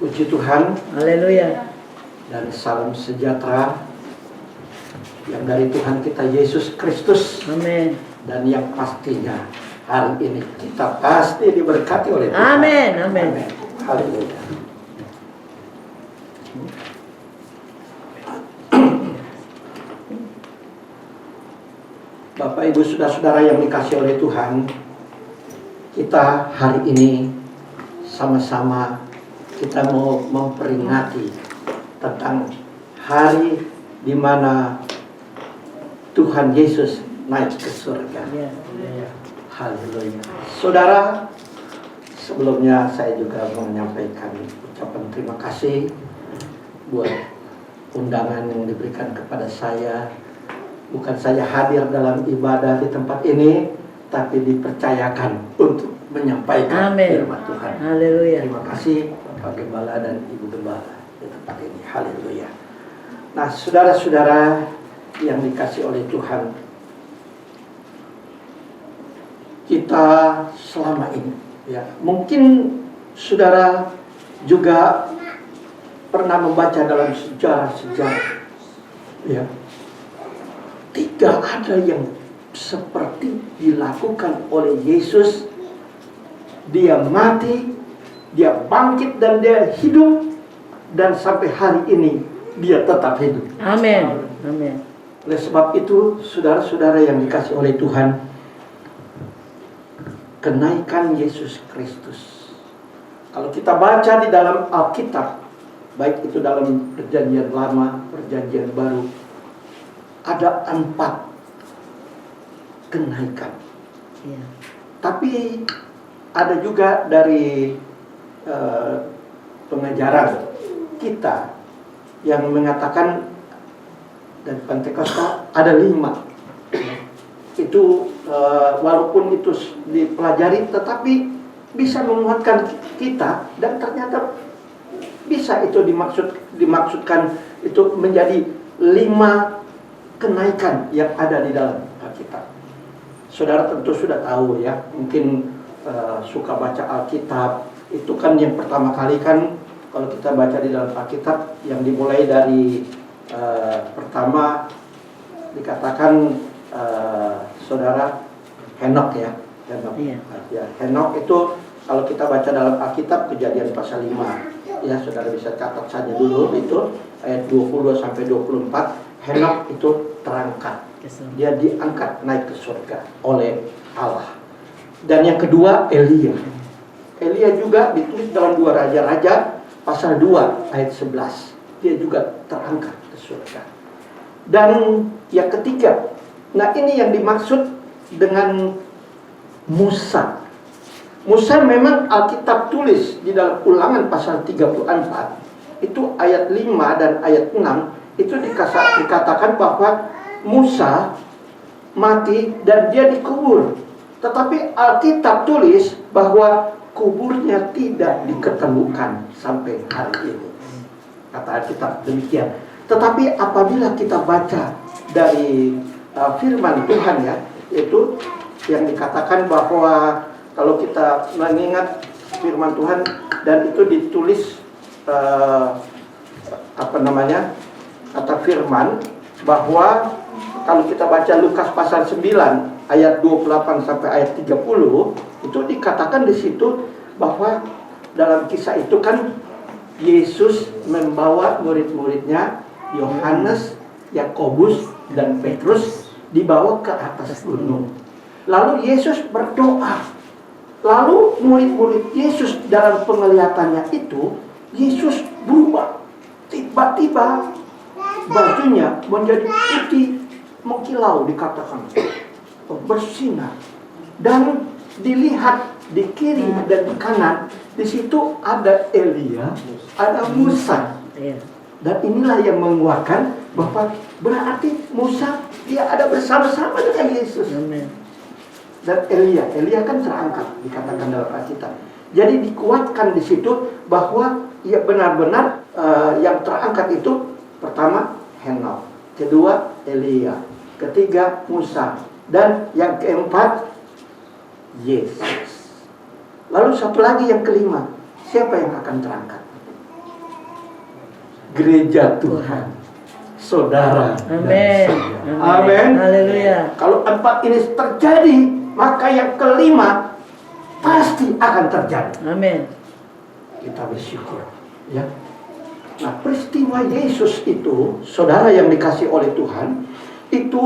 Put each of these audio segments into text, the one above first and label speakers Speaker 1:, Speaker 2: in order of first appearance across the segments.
Speaker 1: Puji Tuhan.
Speaker 2: Haleluya.
Speaker 1: Dan salam sejahtera yang dari Tuhan kita Yesus Kristus.
Speaker 2: Amin.
Speaker 1: Dan yang pastinya hari ini kita pasti diberkati oleh Tuhan.
Speaker 2: Amin. Amin.
Speaker 1: Amin. Haleluya. Bapak Ibu saudara-saudara yang dikasihi oleh Tuhan, kita hari ini sama-sama kita mau memperingati tentang hari di mana Tuhan Yesus naik ke surga. Haleluya. Saudara, sebelumnya saya juga mau menyampaikan ucapan terima kasih buat undangan yang diberikan kepada saya. Bukan saja hadir dalam ibadah di tempat ini, tapi dipercayakan untuk menyampaikan firman Tuhan.
Speaker 2: Haleluya.
Speaker 1: Terima kasih Bapak Gembala dan Ibu Gembala di tempat ini. Haleluya. Nah, saudara-saudara yang dikasih oleh Tuhan, kita selama ini, ya, mungkin saudara juga pernah membaca dalam sejarah-sejarah, ya, tidak ada yang seperti dilakukan oleh Yesus. Dia mati, dia bangkit dan dia hidup, dan sampai hari ini dia tetap hidup.
Speaker 2: Amin. Amin.
Speaker 1: Oleh sebab itu, saudara-saudara yang dikasih oleh Tuhan, kenaikan Yesus Kristus, kalau kita baca di dalam Alkitab, baik itu dalam Perjanjian Lama, Perjanjian Baru, ada 4 kenaikan.
Speaker 2: Ya.
Speaker 1: Tapi ada juga dari pengajaran kita yang mengatakan dari Pentakosta ada 5. Itu walaupun itu dipelajari, tetapi bisa menguatkan kita, dan ternyata bisa itu dimaksudkan itu menjadi 5 kenaikan yang ada di dalam Alkitab. Saudara tentu sudah tahu, ya, mungkin suka baca Alkitab. Itu kan yang pertama kali kan kalau kita baca di dalam Alkitab, yang dimulai dari pertama dikatakan saudara Henok, ya. Henok.
Speaker 2: Iya.
Speaker 1: Ya, Henok itu kalau kita baca dalam Alkitab Kejadian pasal 5, ya, saudara bisa catat saja dulu itu ayat 22 sampai 24. Henok itu terangkat, dia diangkat naik ke surga oleh Allah. Dan yang kedua Elia. Elia juga ditulis dalam 2 Raja-Raja pasal 2 ayat 11. Dia juga terangkat ke surga. Dan yang ketiga, nah ini yang dimaksud dengan Musa. Musa memang Alkitab tulis di dalam Ulangan pasal 34, itu ayat 5 dan ayat 6, itu dikatakan bahwa Musa mati dan dia dikubur. Tetapi Alkitab tulis bahwa kuburnya tidak diketemukan sampai hari ini. Kata Alkitab demikian. Tetapi apabila kita baca dari firman Tuhan, ya, itu yang dikatakan bahwa kalau kita mengingat firman Tuhan, dan itu ditulis kata firman bahwa kalau kita baca Lukas pasal 9 ayat 28 sampai ayat 30, itu dikatakan di situ bahwa dalam kisah itu kan Yesus membawa murid-muridnya Yohanes, Yakobus dan Petrus dibawa ke atas gunung. Lalu Yesus berdoa. Lalu murid-murid Yesus dalam penglihatannya itu, Yesus berubah. Tiba-tiba bajunya menjadi putih mengkilau, dikatakan bersinar, dan dilihat di kiri dan di kanan, di situ ada Elia, ada Musa. Dan inilah yang menguatkan bahwa berarti Musa dia ada bersama-sama dengan Yesus. Dan Elia kan terangkat, dikatakan dalam Alkitab. Jadi dikuatkan di situ bahwa ia benar-benar yang terangkat itu pertama Henok, kedua Elia, ketiga Musa, dan yang keempat Yesus. Lalu satu lagi yang kelima, siapa yang akan terangkat? gereja Tuhan, saudara.
Speaker 2: Amin.
Speaker 1: Amin.
Speaker 2: Haleluya.
Speaker 1: Kalau 4 ini terjadi, maka yang kelima pasti akan terjadi.
Speaker 2: Amin.
Speaker 1: Kita bersyukur, ya. Nah, peristiwa Yesus itu, saudara yang dikasih oleh Tuhan, itu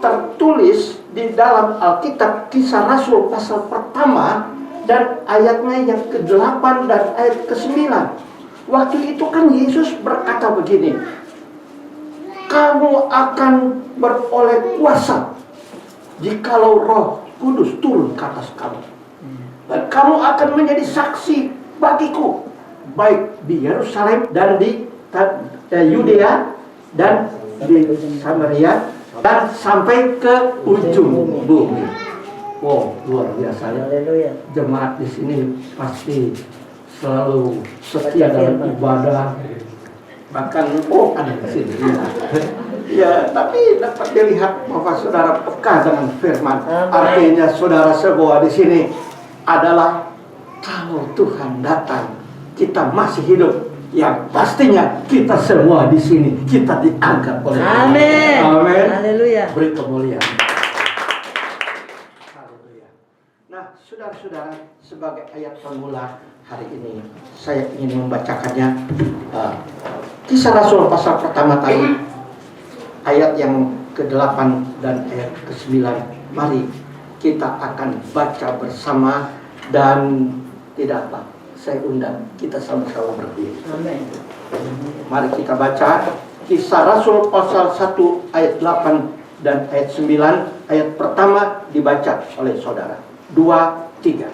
Speaker 1: tertulis di dalam Alkitab Kisah Rasul pasal pertama dan ayatnya yang ke-8 dan ayat ke-9. Waktu itu kan Yesus berkata begini, kamu akan beroleh kuasa jikalau Roh Kudus turun ke atas kamu. Dan kamu akan menjadi saksi bagiku, baik di Yerusalem dan di Yudea dan di Samaria dan sampai ke ujung bumi. Wow, luar biasa ya.
Speaker 2: Haleluya.
Speaker 1: Jemaat di sini pasti selalu setia dalam ibadah. Bahkan ada di sini. Ya, tapi dapat dilihat bahwa saudara peka dengan firman. Artinya saudara semua di sini adalah kalau Tuhan datang, kita masih hidup. Yang pastinya kita semua di sini kita diangkat oleh Tuhan.
Speaker 2: Amin.
Speaker 1: Amin.
Speaker 2: Haleluya.
Speaker 1: Beri kemuliaan. Haleluya. Nah, saudara-saudara, sebagai ayat pemula hari ini saya ingin membacakannya. Kisah Rasul pasal pertama tadi, ayat yang ke-8 dan ayat ke-9. Mari kita akan baca bersama dan tidak apa, saya undang kita sama-sama berdiri.
Speaker 2: Amin.
Speaker 1: Mari kita baca Kisah Rasul pasal 1 ayat 8 dan ayat 9. Ayat pertama dibaca oleh saudara. 2, 3.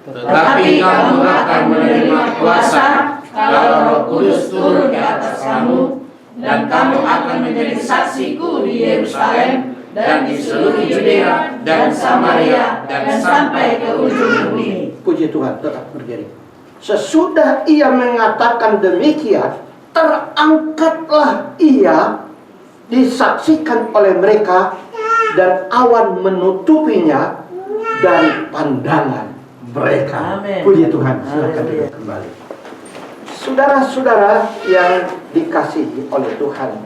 Speaker 3: Tetapi kamu akan menerima kuasa kalau Roh Kudus turun ke atas kamu, dan kamu akan menjadi saksiku di Yerusalem dan di seluruh Yudea dan Samaria dan sampai ke ujung bumi.
Speaker 1: Puji Tuhan, tetap berdiri. Sesudah ia mengatakan demikian, terangkatlah ia, disaksikan oleh mereka, dan awan menutupinya dari pandangan mereka.
Speaker 2: Amin.
Speaker 1: Puji Tuhan, silakan duduk kembali. Saudara-saudara yang dikasihi oleh Tuhan,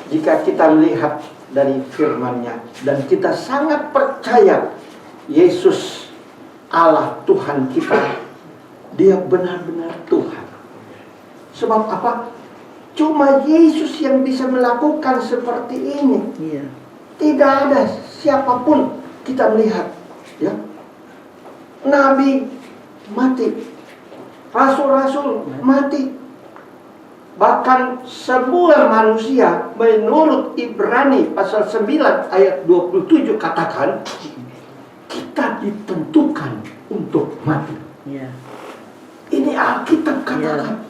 Speaker 1: jika kita melihat dari firman-Nya dan kita sangat percaya Yesus Allah Tuhan kita, Dia benar-benar Tuhan. Sebab apa? Cuma Yesus yang bisa melakukan seperti ini.
Speaker 2: Iya.
Speaker 1: Tidak ada siapapun kita melihat, ya. Nabi mati, rasul-rasul mati. Bahkan sebuah manusia menurut Ibrani pasal 9 ayat 27 katakan kita ditentukan untuk mati.
Speaker 2: Iya.
Speaker 1: Ini Alkitab katakan.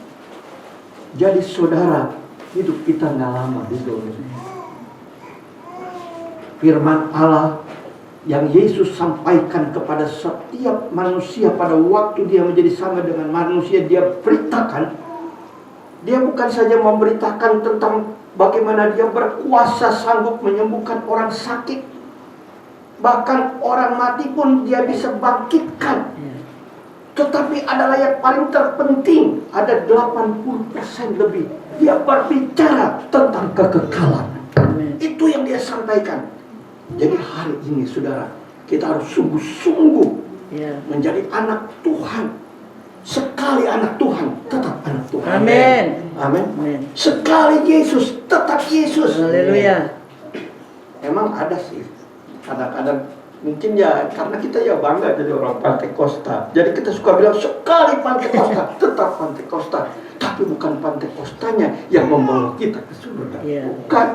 Speaker 1: Jadi saudara, hidup kita nggak lama di dunia. Firman Allah yang Yesus sampaikan kepada setiap manusia pada waktu dia menjadi sama dengan manusia, dia beritakan. Dia bukan saja memberitakan tentang bagaimana dia berkuasa sanggup menyembuhkan orang sakit. Bahkan orang mati pun dia bisa bangkitkan. Tetapi adalah yang paling terpenting, ada 80% lebih. Dia berbicara tentang kekekalan. Itu yang dia sampaikan. Jadi hari ini saudara, kita harus sungguh-sungguh menjadi anak Tuhan. Sekali anak Tuhan, tetap anak Tuhan.
Speaker 2: Amin.
Speaker 1: Amin.
Speaker 2: Amin.
Speaker 1: Sekali Yesus, tetap Yesus.
Speaker 2: Haleluya.
Speaker 1: Emang ada sih kadang-kadang, mungkin ya karena kita ya bangga jadi orang Pantekosta. Jadi kita suka bilang sekali Pantekosta, tetap Pantekosta. Tapi bukan Pantekostanya yang membawa kita ke surga. Bukan.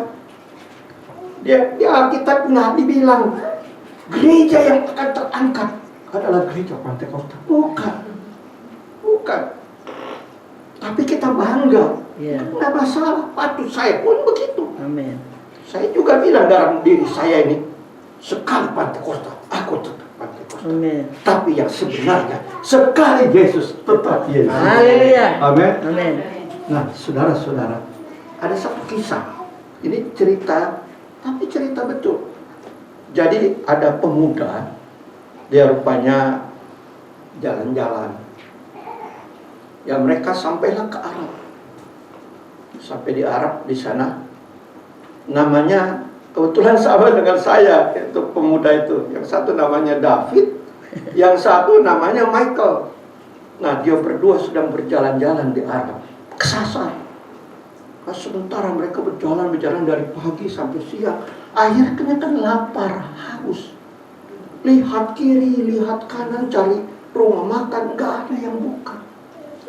Speaker 1: Dia Alkitab nggak dibilang gereja yang akan terangkat adalah gereja Pantekosta. Bukan. Tapi kita bangga. Nggak masalah. Patut saya pun begitu.
Speaker 2: Amin.
Speaker 1: Saya juga bilang dalam diri saya ini, sekali Pantekosta, aku tetap Pantekosta.
Speaker 2: Amin.
Speaker 1: Tapi yang sebenarnya, sekali Yesus, tetap Yesus.
Speaker 2: Haleluya.
Speaker 1: Amin.
Speaker 2: Amin.
Speaker 1: Nah, saudara-saudara, ada satu kisah. Ini cerita, tapi cerita betul. Jadi ada pemuda, dia rupanya jalan-jalan. Ya mereka sampailah ke Arab. sampai di Arab di sana. Namanya kebetulan sama dengan saya, itu pemuda itu. Yang satu namanya David, yang satu namanya Michael. Nah, dia berdua sedang berjalan-jalan di Arab, kesasar. Nah, sementara mereka berjalan dari pagi sampai siang, akhirnya kan lapar, haus. Lihat kiri, lihat kanan, cari rumah makan, nggak ada yang buka.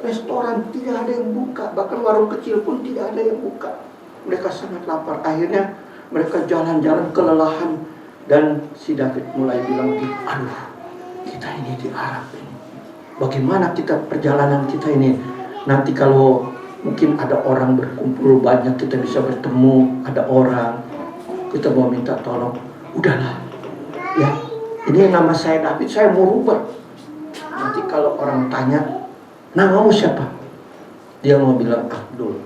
Speaker 1: Restoran tidak ada yang buka, bahkan warung kecil pun tidak ada yang buka. Mereka sangat lapar. Akhirnya mereka jalan-jalan kelelahan, dan si David mulai bilang, aduh, kita ini di Arab ini. Bagaimana perjalanan kita ini? Nanti kalau mungkin ada orang berkumpul banyak, kita bisa bertemu, ada orang, kita mau minta tolong. Udahlah, ya, ini nama saya David, saya mau rubah. Nanti kalau orang tanya, namamu siapa? Dia mau bilang Abdul.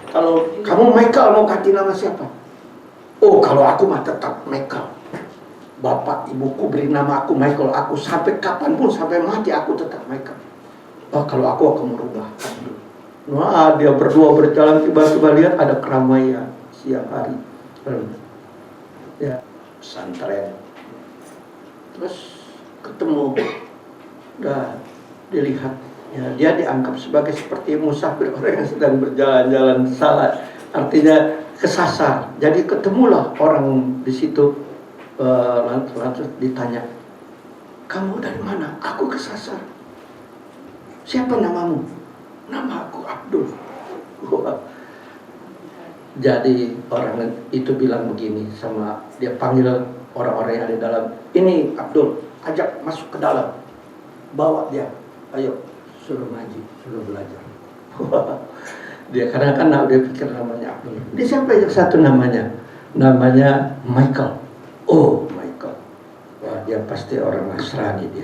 Speaker 1: Kalau kamu Michael, mau ganti nama siapa? Oh, kalau aku mah tetap Michael. Bapak ibuku beri nama aku Michael. Aku sampai kapanpun, sampai mati aku tetap Michael. Oh, kalau aku akan merubah Abdul. Nah, dia berdua berjalan, tiba-tiba lihat ada keramaian siang hari. Ya, pesantren. Terus ketemu, udah dilihat. Ya, dia dianggap sebagai seperti musafir, orang yang sedang berjalan-jalan salah, artinya kesasar. Jadi ketemulah orang di situ, lantas ditanya, kamu dari mana? Aku kesasar. Siapa namamu? Nama aku Abdul. Jadi orang itu bilang begini sama dia, panggil orang-orang yang ada di dalam. Ini Abdul, ajak masuk ke dalam, bawa dia, ayo. Suruh ngaji, suruh belajar. Dia kadang-kadang dia pikir namanya Abdul. Dia siapa yang satu namanya? Namanya Michael. Oh, Michael. Wah, dia pasti orang Nasrani dia.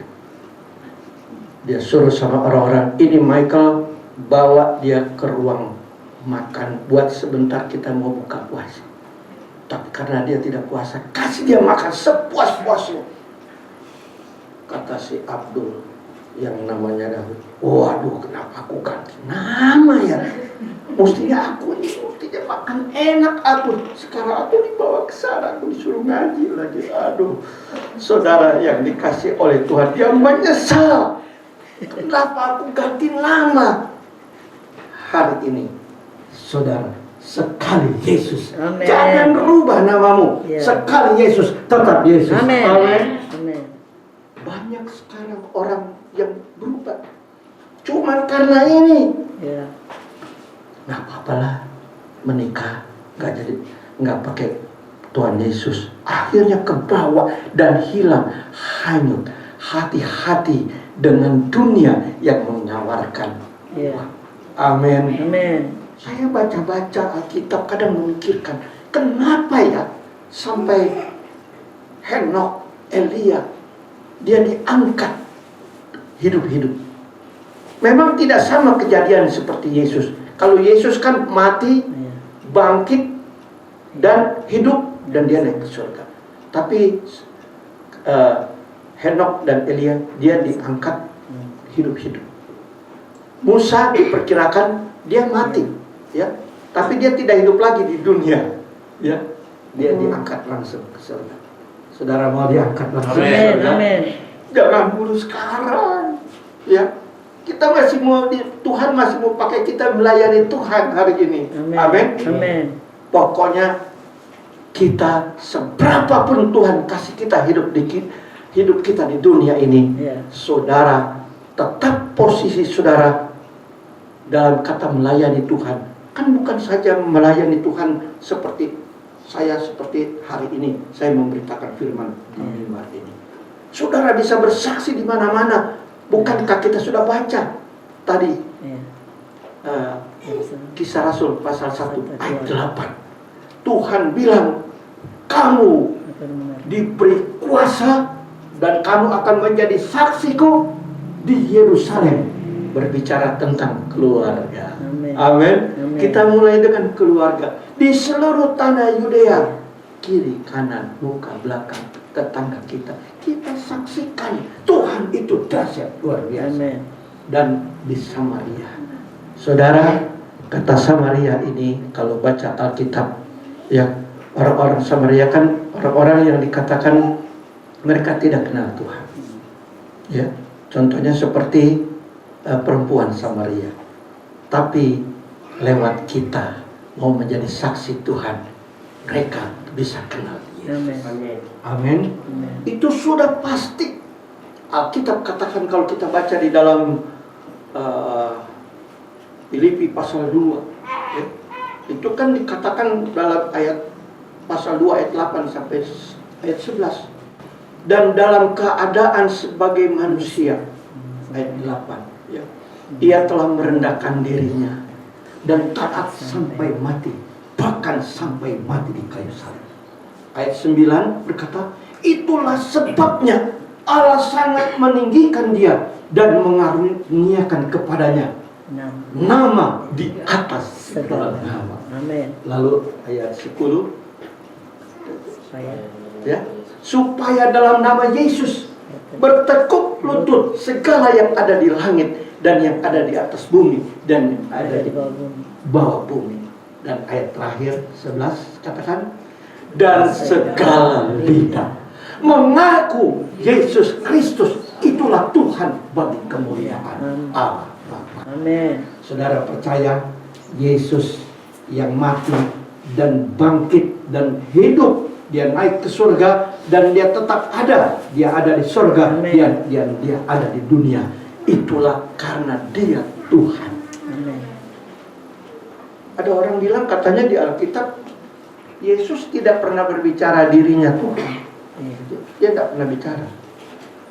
Speaker 1: Dia suruh sama orang-orang, ini Michael, bawa dia ke ruang makan, buat sebentar kita mau buka puasa. Tapi karena dia tidak puasa, kasih dia makan sepuas-puasnya. Kata si Abdul yang namanya David, waduh, kenapa aku ganti nama ya? Mestinya aku ini, mestinya makan enak aku. Sekarang aku dibawa ke sana, aku disuruh ngaji lagi. Aduh, saudara yang dikasih oleh Tuhan, dia menyesal. Kenapa aku ganti nama? Hari ini, saudara, sekali Yesus.
Speaker 2: Amen.
Speaker 1: Jangan rubah namamu.
Speaker 2: Yeah.
Speaker 1: Sekali Yesus, tetap Yesus.
Speaker 2: Amin.
Speaker 1: Amin.
Speaker 2: Amin.
Speaker 1: Banyak sekarang orang yang berubah cuman karena ini.
Speaker 2: Ya.
Speaker 1: Nggak apa-apalah menikah, nggak pakai Tuhan Yesus. Akhirnya kebawa dan hilang, hanyut. Hati-hati dengan dunia yang menawarkan.
Speaker 2: Ya.
Speaker 1: Amin.
Speaker 2: Amin.
Speaker 1: Saya baca-baca Alkitab kadang memikirkan, kenapa ya sampai Henok, Elia, dia diangkat hidup-hidup. Memang tidak sama kejadian seperti Yesus. Kalau Yesus kan mati, bangkit, dan hidup, dan dia naik ke surga. Tapi Henok dan Elia, dia diangkat hidup-hidup. Musa diperkirakan dia mati, ya, tapi dia tidak hidup lagi di dunia, ya, dia diangkat langsung ke surga. Saudara mau diangkat langsung ke
Speaker 2: Amin.
Speaker 1: surga?
Speaker 2: Amin.
Speaker 1: Jangan buru sekarang, ya. Kita masih mau, Tuhan masih mau pakai kita melayani Tuhan hari ini. Amin.
Speaker 2: Amin.
Speaker 1: Pokoknya kita seberapapun Tuhan kasih kita hidup kita di dunia ini,
Speaker 2: Ya.
Speaker 1: saudara tetap posisi saudara dalam kata melayani Tuhan. Kan bukan saja melayani Tuhan seperti saya, seperti hari ini saya memberitakan firman di mimbar ini. Saudara bisa bersaksi di mana-mana. Bukankah kita sudah baca tadi Kisah Rasul pasal 1 ayat 8. Tuhan bilang, kamu diberi kuasa dan kamu akan menjadi saksiku di Yerusalem. Berbicara tentang keluarga. Amin. Kita mulai dengan keluarga. Di seluruh tanah Yudea, kiri, kanan, muka, belakang, tetangga kita saksikan Tuhan itu dahsyat luar biasa.
Speaker 2: Amen.
Speaker 1: Dan di Samaria, Saudara, kata Samaria ini kalau baca Alkitab, ya, orang-orang Samaria kan orang-orang yang dikatakan mereka tidak kenal Tuhan. Ya, contohnya seperti perempuan Samaria. Tapi lewat kita mau menjadi saksi Tuhan, mereka bisa kenal Dia.
Speaker 2: Amin.
Speaker 1: Amin. Itu sudah pasti. Alkitab katakan kalau kita baca di dalam Filipi pasal 2, ya, itu kan dikatakan dalam ayat pasal 2 ayat 8 sampai ayat 11. Dan dalam keadaan sebagai manusia, ayat 8, ya, Ia telah merendahkan dirinya dan taat sampai mati, bahkan sampai mati di kayu salib. Ayat 9 berkata, itulah sebabnya Allah sangat meninggikan Dia dan mengaruniakan kepadanya nama di atas segala nama.
Speaker 2: Amin.
Speaker 1: Lalu ayat 10, ya, supaya dalam nama Yesus bertekuk lutut segala yang ada di langit dan yang ada di atas bumi dan yang ada di bawah bumi. Dan ayat terakhir 11 katakan, dan segala lidah mengaku Yesus Kristus itulah Tuhan bagi kemuliaan Allah Bapa.
Speaker 2: Amin.
Speaker 1: Saudara percaya Yesus yang mati dan bangkit dan hidup, Dia naik ke surga dan Dia tetap ada. Dia ada di surga, dia ada di dunia. Itulah karena Dia Tuhan.
Speaker 2: Amin.
Speaker 1: Ada orang bilang katanya di Alkitab Yesus tidak pernah berbicara dirinya Tuhan. Dia tidak pernah bicara.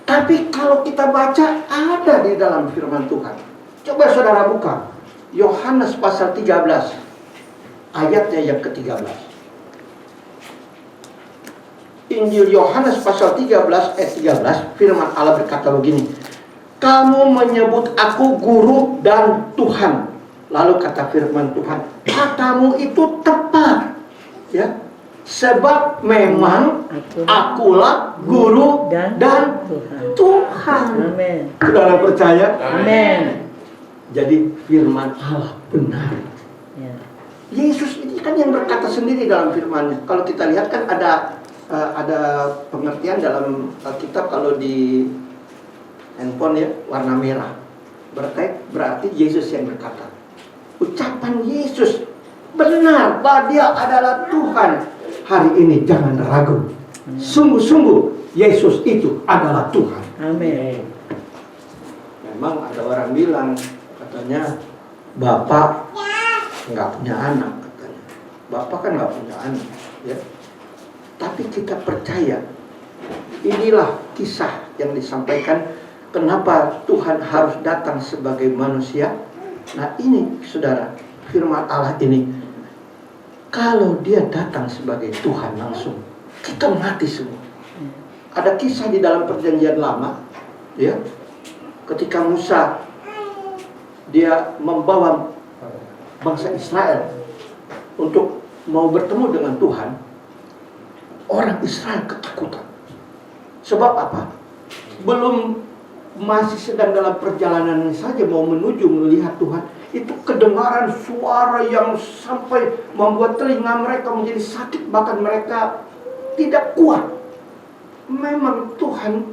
Speaker 1: Tapi kalau kita baca ada di dalam firman Tuhan. Coba saudara buka Yohanes pasal 13 ayatnya yang ke-13. Injil Yohanes pasal 13 ayat 13, firman Allah berkata begini, kamu menyebut aku guru dan Tuhan. Lalu kata firman Tuhan, katamu itu tepat, ya, sebab memang akulah guru dan Tuhan.
Speaker 2: Amin.
Speaker 1: Saudara percaya?
Speaker 2: Amin.
Speaker 1: Jadi firman Allah benar.
Speaker 2: Ya.
Speaker 1: Yesus ini kan yang berkata sendiri dalam firman-Nya. Kalau kita lihat kan ada pengertian dalam kitab, kalau di handphone ya warna merah, berarti Yesus yang berkata. Ucapan Yesus benar bahwa Dia adalah Tuhan. Hari ini jangan ragu. Sungguh-sungguh Yesus itu adalah Tuhan.
Speaker 2: Amin.
Speaker 1: Memang ada orang bilang katanya Bapak nggak punya anak, katanya. Bapak kan nggak punya anak, ya. Tapi kita percaya inilah kisah yang disampaikan kenapa Tuhan harus datang sebagai manusia. Nah ini saudara, firman Allah ini, kalau Dia datang sebagai Tuhan langsung, kita mati semua. Ada kisah di dalam perjanjian lama, ya, ketika Musa dia membawa bangsa Israel untuk mau bertemu dengan Tuhan, orang Israel ketakutan. Sebab apa? Masih sedang dalam perjalanan saja mau menuju melihat Tuhan, itu kedengaran suara yang sampai membuat telinga mereka menjadi sakit, bahkan mereka tidak kuat. Memang Tuhan,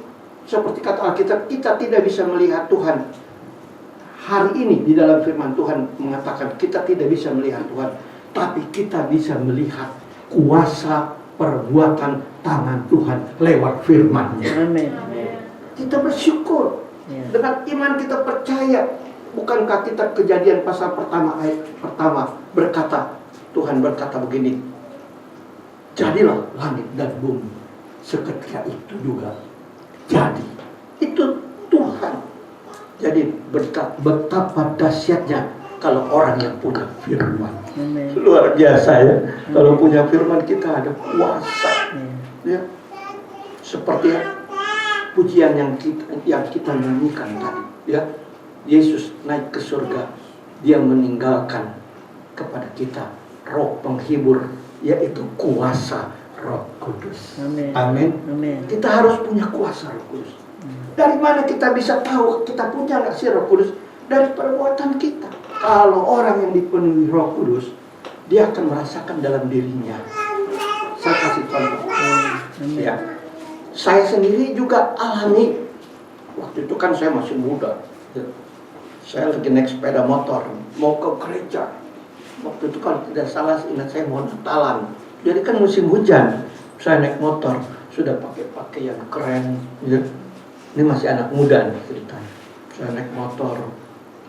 Speaker 1: seperti kata Alkitab, kita tidak bisa melihat Tuhan. Hari ini di dalam firman Tuhan mengatakan kita tidak bisa melihat Tuhan, tapi kita bisa melihat kuasa perbuatan tangan Tuhan lewat firman-Nya.
Speaker 2: Amin.
Speaker 1: Kita bersyukur. Dengan iman kita percaya. Bukankah kita Kejadian pasal pertama ayat pertama berkata, Tuhan berkata begini, jadilah langit dan bumi. Seketika itu juga jadi. Itu Tuhan. Jadi betapa dahsyatnya kalau orang yang punya firman.
Speaker 2: Amin.
Speaker 1: Luar biasa ya. Kalau punya firman kita ada kuasa. Ya. Seperti pujian yang kita nyanyikan tadi, ya. Yesus naik ke surga, Dia meninggalkan kepada kita roh penghibur, yaitu kuasa Roh Kudus.
Speaker 2: Amin.
Speaker 1: Amin.
Speaker 2: Amin.
Speaker 1: Kita harus punya kuasa Roh Kudus. Dari mana kita bisa tahu kita punya nggak sih Roh Kudus? Dari perbuatan kita. Kalau orang yang dipenuhi Roh Kudus, dia akan merasakan dalam dirinya. Saya kasih contoh. Ya. Saya sendiri juga alami. Waktu itu kan saya masih muda. Saya lagi naik sepeda motor, mau ke gereja. Waktu itu kalau tidak salah, ingat saya mau Natalan. Jadi kan musim hujan. Saya naik motor, sudah pakai pakaian keren. Ya. Ini masih anak muda nih ceritanya. Saya naik motor.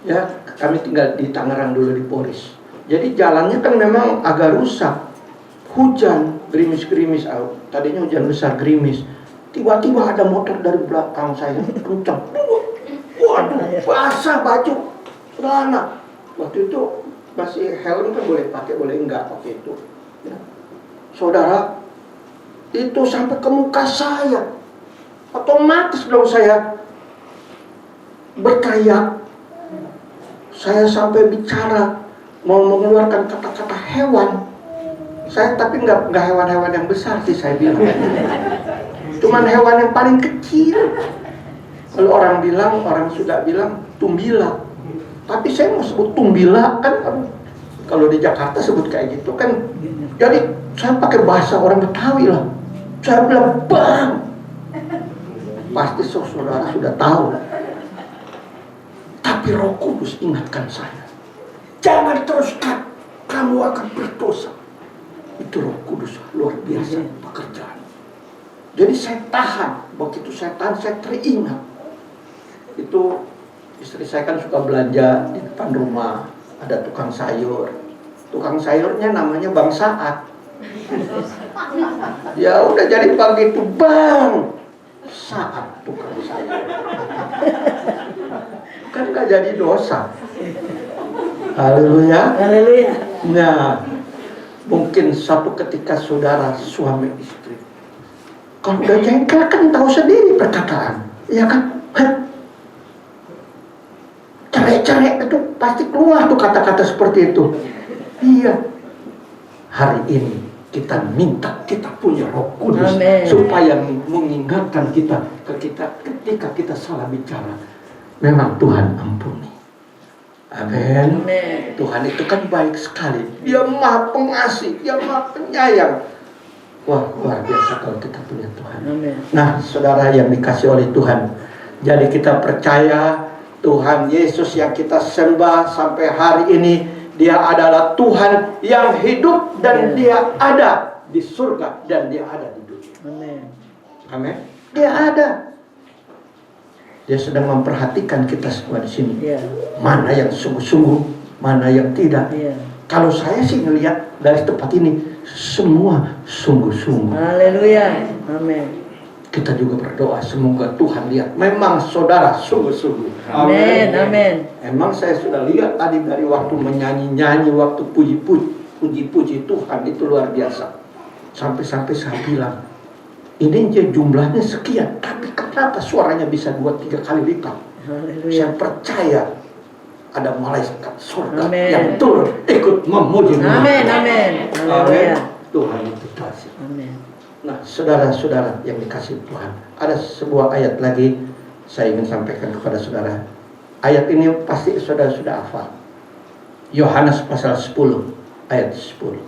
Speaker 1: Ya, kami tinggal di Tangerang dulu di Poris. Jadi jalannya kan memang agak rusak. Hujan, gerimis-gerimis. Tadinya hujan besar, gerimis. Tiba-tiba ada motor dari belakang saya kencang. Waduh, basah baju celana. Waktu itu masih helm kan boleh pakai, boleh enggak waktu itu. Ya. Saudara, itu sampai ke muka saya. Otomatis dong saya berteriak. Saya sampai bicara, mau mengeluarkan kata-kata hewan. Saya tapi nggak hewan-hewan yang besar sih saya bilang. Cuman hewan yang paling kecil. Kalau orang sudah bilang tumbila. Tapi saya mau sebut tumbila kan, kalau di Jakarta sebut kayak gitu kan. Jadi saya pakai bahasa orang Betawi lah. Saya bilang bang. Pasti saudara sudah tahu. Tapi Roh Kudus ingatkan saya. Jangan teruskan, kamu akan berdosa. Itu Roh Kudus luar biasa pekerjaan. Jadi saya tahan. Begitu saya tahan, saya teringat. Itu istri saya kan suka belanja di depan rumah. Ada tukang sayur. Tukang sayurnya namanya Bang Saat. Ya udah jadi begitu Bang Saat tukang sayur. Kan gak jadi dosa. Haleluya.
Speaker 2: Haleluya.
Speaker 1: Nah, mungkin suatu ketika saudara suami istri, kalau udah jengkel kan tahu sendiri perkataan, ya kan? Cerai-cerai itu pasti keluar tuh kata-kata seperti itu. Iya. Hari ini kita minta kita punya Roh Kudus. Amen. Supaya mengingatkan kita ketika kita salah bicara. Memang Tuhan ampuni. Amin. Tuhan itu kan baik sekali. Dia Maha Pengasih, Dia Maha Penyayang. Wah, luar biasa kalau kita punya Tuhan. Amen. Nah, saudara yang dikasih oleh Tuhan, jadi kita percaya Tuhan Yesus yang kita sembah sampai hari ini, Dia adalah Tuhan yang hidup dan Dia ada di surga dan Dia ada di dunia. Amin. Amin. Dia ada. Dia sedang memperhatikan kita semua di sini. Yeah. Mana yang sungguh-sungguh, mana yang tidak. Yeah. Kalau saya sih ngelihat dari tempat ini, semua sungguh-sungguh. Haleluya. Amin. Kita juga berdoa semoga Tuhan lihat memang saudara sungguh-sungguh. Amin. Amin. Emang saya sudah lihat tadi dari waktu menyanyi-nyanyi, waktu puji-puji Tuhan itu luar biasa. Sampai-sampai saya bilang, ini jumlahnya sekian, tapi kenapa suaranya bisa 2-3 kali lipat? Haleluya. Saya percaya ada malaikat surga yang turun ikut memuji. Amin. Amin. Amin. Tuhan itu kasih. Amin. Nah, saudara-saudara yang dikasih Tuhan, ada sebuah ayat lagi saya ingin sampaikan kepada saudara. Ayat ini pasti saudara sudah hafal. Yohanes pasal 10 ayat 10.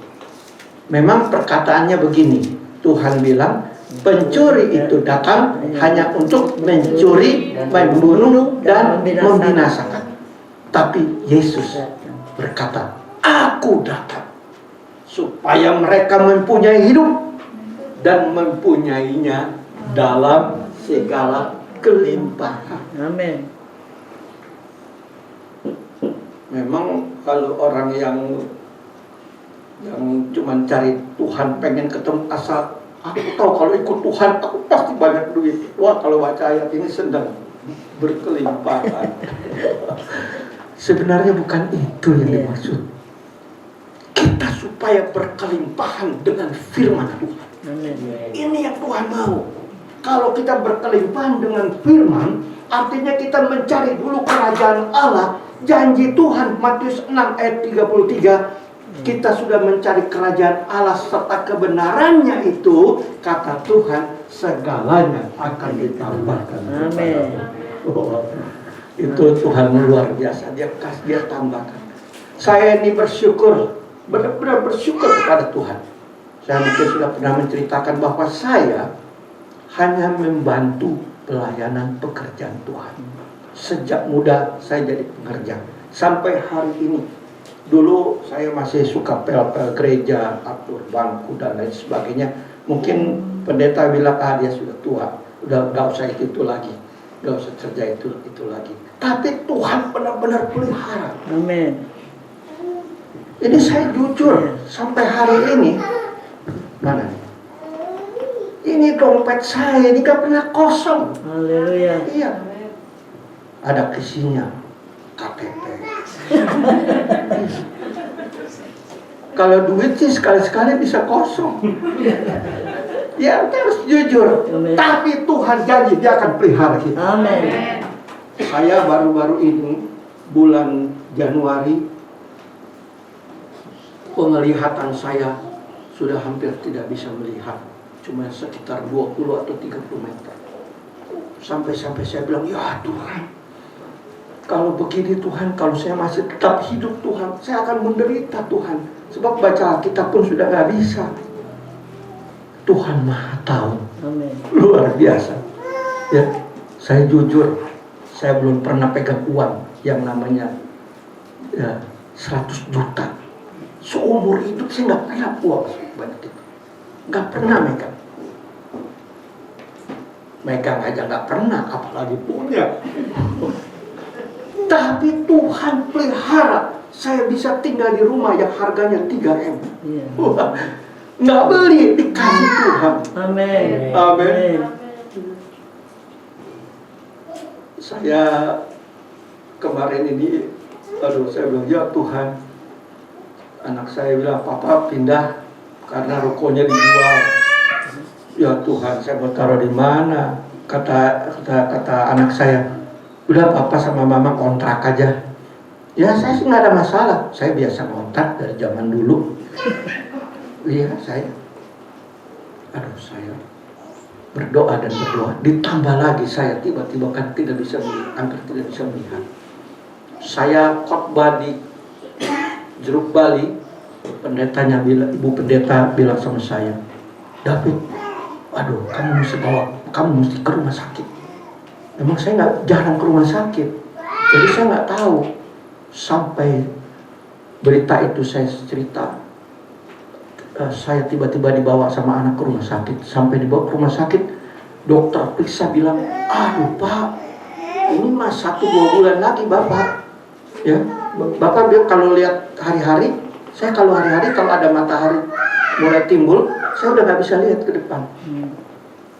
Speaker 1: Memang perkataannya begini. Tuhan bilang, pencuri itu datang hanya untuk mencuri, membunuh dan membinasakan. Tapi Yesus berkata, aku datang supaya mereka mempunyai hidup dan mempunyainya dalam segala kelimpahan. Amin. Memang kalau orang yang cuma cari Tuhan, pengen ketemu asal aku tahu kalau ikut Tuhan aku pasti banyak duit. Wah, kalau baca ayat ini sedang berkelimpahan. Sebenarnya bukan itu yang dimaksud. Kita supaya berkelimpahan dengan firman Tuhan. Ini yang Tuhan mau. Kalau kita berkelimpahan dengan firman, artinya kita mencari dulu kerajaan Allah. Janji Tuhan Matius 6 ayat 33, kita sudah mencari kerajaan Allah serta kebenarannya itu, kata Tuhan, segalanya akan ditambahkan. Amin. Oh, itu Tuhan luar biasa, dia tambahkan. Saya ini bersyukur, benar-benar bersyukur kepada Tuhan. Saya mungkin sudah pernah menceritakan bahwa saya hanya membantu pelayanan pekerjaan Tuhan. Sejak muda saya jadi pengerja sampai hari ini. Dulu saya masih suka pel-pel gereja, atur bangku dan lain sebagainya. Mungkin pendeta bilang, dia sudah tua, udah nggak usah itu lagi, nggak usah kerja itu lagi. Tapi Tuhan benar-benar pelihara.
Speaker 2: Amin.
Speaker 1: Ini saya jujur, sampai hari ini, mana? Ini dompet saya, ini gak pernah kosong.
Speaker 2: Haleluya.
Speaker 1: Iya. Ada isinya KTP. Kalau duit sih sekali-sekali bisa kosong. Ya, kita harus jujur.
Speaker 2: Amen.
Speaker 1: Tapi Tuhan janji dia akan pelihara kita.
Speaker 2: Amin.
Speaker 1: Saya baru-baru ini, bulan Januari, penglihatan saya sudah hampir tidak bisa melihat, cuma sekitar 20 atau 30 meter. Sampai-sampai saya bilang, ya Tuhan, kalau begini Tuhan, kalau saya masih tetap hidup Tuhan, saya akan menderita Tuhan. Sebab baca Alkitab pun sudah gak bisa. Tuhan Maha Tahu.
Speaker 2: Amin.
Speaker 1: Luar biasa. Ya, saya jujur, saya belum pernah pegang uang yang namanya 100 juta. Seumur hidup saya nggak pernah uang sebanyak itu, nggak pernah megang. Megang aja nggak pernah, apalagi punya. Tapi Tuhan pelihara, saya bisa tinggal di rumah yang harganya 3M.
Speaker 2: Iya.
Speaker 1: Wah, nggak beli, dikasih Tuhan.
Speaker 2: Amin.
Speaker 1: Amin. Saya kemarin ini, saya bilang, ya Tuhan, anak saya bilang, papa pindah karena rukonya dijual. Ya Tuhan, saya mau taruh di mana? Kata anak saya, udah papa sama mama kontrak aja. Ya saya sih nggak ada masalah, saya biasa kontrak dari zaman dulu. Iya saya berdoa dan berdoa. Ditambah lagi saya tiba-tiba kan hampir tidak bisa melihat. Saya khotbah di Jeruk Bali, ibu pendeta bilang sama saya, David, kamu mesti ke rumah sakit. Memang saya jarang ke rumah sakit, jadi saya nggak tahu. Sampai berita itu saya cerita, saya tiba-tiba dibawa sama anak ke rumah sakit. Sampai dibawa ke rumah sakit, dokter periksa bilang, aduh Pak, ini mah 1-2 bulan lagi Bapak. Ya, Bapak kalau lihat hari-hari, saya kalau hari-hari kalau ada matahari mulai timbul, saya udah nggak bisa lihat ke depan.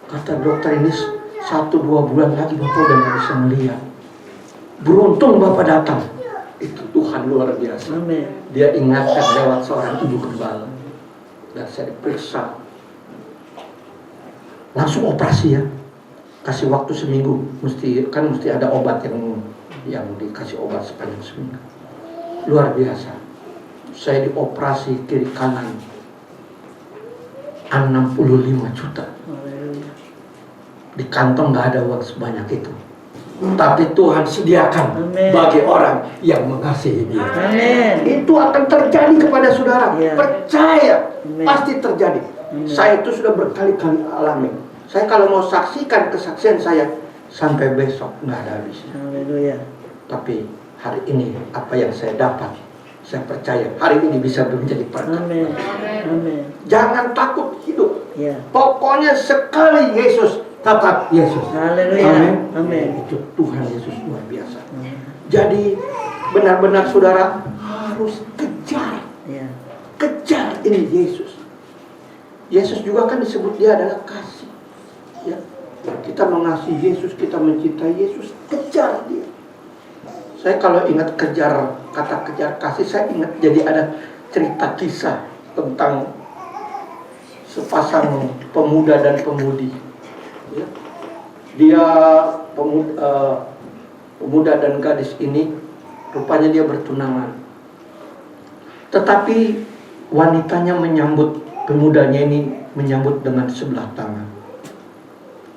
Speaker 1: Kata dokter, ini 1-2 bulan lagi Bapak udah nggak bisa melihat. Beruntung Bapak datang. Itu Tuhan luar biasa.
Speaker 2: Amin.
Speaker 1: Dia ingatkan lewat seorang ibu gembala. Dan saya diperiksa. Langsung operasi ya. Kasih waktu seminggu. Mesti ada obat yang dikasih obat sepanjang seminggu. Luar biasa. Saya dioperasi kiri kanan 65 juta. Di kantong nggak ada uang sebanyak itu. Tapi Tuhan sediakan
Speaker 2: Amen.
Speaker 1: bagi orang yang mengasihi Dia.
Speaker 2: Amin.
Speaker 1: Itu akan terjadi kepada saudara.
Speaker 2: Ya.
Speaker 1: Percaya,
Speaker 2: Amen.
Speaker 1: pasti terjadi.
Speaker 2: Amen.
Speaker 1: Saya itu sudah berkali-kali alami. Saya kalau mau saksikan kesaksian saya sampai besok nggak ada habisnya.
Speaker 2: Haleluya.
Speaker 1: Tapi hari ini apa yang saya dapat, saya percaya hari ini bisa menjadi berkat.
Speaker 2: Amin. Amin.
Speaker 1: Jangan takut hidup.
Speaker 2: Ya.
Speaker 1: Pokoknya sekali Yesus, tetap Yesus.
Speaker 2: Haleluya.
Speaker 1: Amin.
Speaker 2: Amin.
Speaker 1: Itu Tuhan Yesus luar biasa. Jadi benar-benar saudara harus kejar.
Speaker 2: Ya.
Speaker 1: Kejar ini Yesus. Yesus juga kan disebut dia adalah kasih. Ya. Kita mengasihi Yesus, kita mencintai Yesus, kejar dia. Saya kalau ingat kata kejar kasih, saya ingat jadi ada cerita kisah tentang sepasang pemuda dan pemudi. Ya. Dia pemuda dan gadis ini rupanya dia bertunangan. Tetapi wanitanya pemudanya ini menyambut dengan sebelah tangan.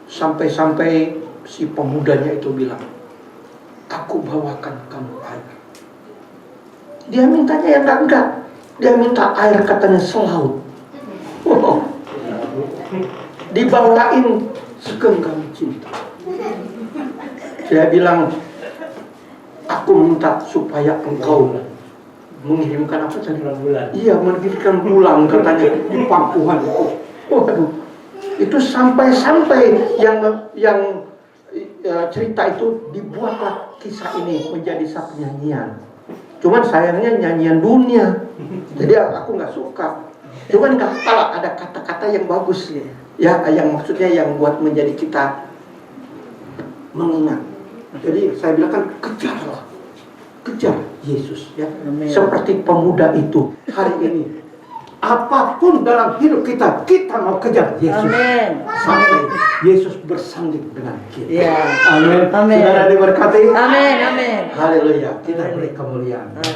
Speaker 1: Sampai-sampai si pemudanya itu bilang, aku bawakan kamu air. Dia mintanya yang enggak. Dia minta air katanya selaut. Dibawain segenggam cinta. Saya bilang, aku minta supaya engkau mengirimkan apa tadi? Iya, mengirimkan bulan katanya di pangkuan. Waduh, itu sampai yang cerita itu dibuatlah kisah ini menjadi satu nyanyian. Cuman sayangnya nyanyian dunia, jadi aku nggak suka. Cuman nggak salah, ada kata-kata yang bagus ya, yang maksudnya yang buat menjadi kita mengingat. Jadi saya bilang kan kejar Yesus ya.
Speaker 2: Amin.
Speaker 1: Seperti pemuda itu hari ini, apapun dalam hidup kita mau kejar Yesus.
Speaker 2: Amin.
Speaker 1: Sampai Yesus bersanding dengan kita.
Speaker 2: Ya.
Speaker 1: Amin.
Speaker 2: Amin.
Speaker 1: Saudara diberkati.
Speaker 2: Amin. Amin.
Speaker 1: Haleluya. Kita beri kemuliaan.
Speaker 2: Amin.